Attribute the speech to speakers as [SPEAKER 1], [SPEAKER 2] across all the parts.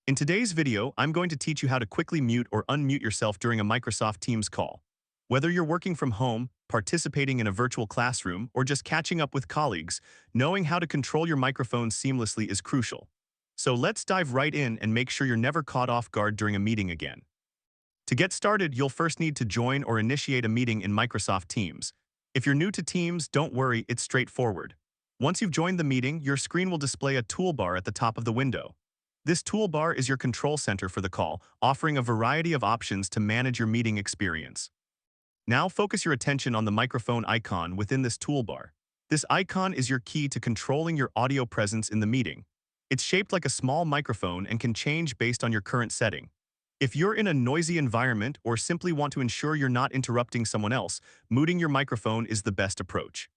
[SPEAKER 1] In today's video, I'm going to teach you how to quickly mute or unmute yourself during a Microsoft Teams call. Whether you're working from home, participating in a virtual classroom, or just catching up with colleagues, knowing how to control your microphone seamlessly is crucial. So let's dive right in and make sure you're never caught off guard during a meeting again. To get started, you'll first need to join or initiate a meeting in Microsoft Teams. If you're new to Teams, don't worry, it's straightforward. Once you've joined the meeting, your screen will display a toolbar at the top of the window. This toolbar is your control center for the call, offering a variety of options to manage your meeting experience. Now focus your attention on the microphone icon within this toolbar. This icon is your key to controlling your audio presence in the meeting. It's shaped like a small microphone and can change based on your current setting. If you're in a noisy environment or simply want to ensure you're not interrupting someone else, muting your microphone is the best approach.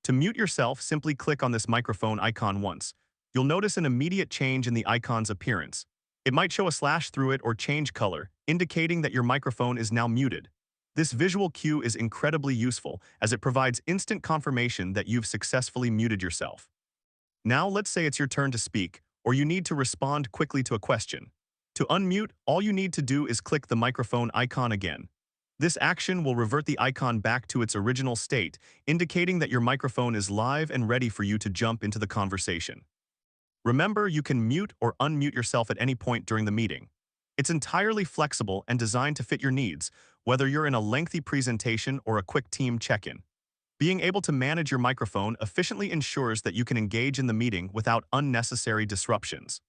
[SPEAKER 1] To mute yourself, simply click on this microphone icon once. You'll notice an immediate change in the icon's appearance. It might show a slash through it or change color, indicating that your microphone is now muted. This visual cue is incredibly useful as it provides instant confirmation that you've successfully muted yourself. Now let's say it's your turn to speak, or you need to respond quickly to a question. To unmute, all you need to do is click the microphone icon again. This action will revert the icon back to its original state, indicating that your microphone is live and ready for you to jump into the conversation. Remember, you can mute or unmute yourself at any point during the meeting. It's entirely flexible and designed to fit your needs, whether you're in a lengthy presentation or a quick team check-in. Being able to manage your microphone efficiently ensures that you can engage in the meeting without unnecessary disruptions.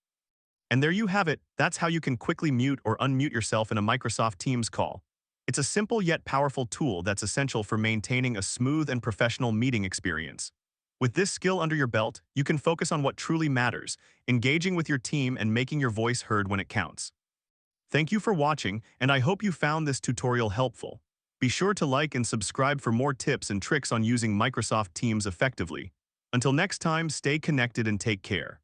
[SPEAKER 1] And there you have it, that's how you can quickly mute or unmute yourself in a Microsoft Teams call. It's a simple yet powerful tool that's essential for maintaining a smooth and professional meeting experience. With this skill under your belt, you can focus on what truly matters, engaging with your team and making your voice heard when it counts. Thank you for watching, and I hope you found this tutorial helpful. Be sure to like and subscribe for more tips and tricks on using Microsoft Teams effectively. Until next time, stay connected and take care.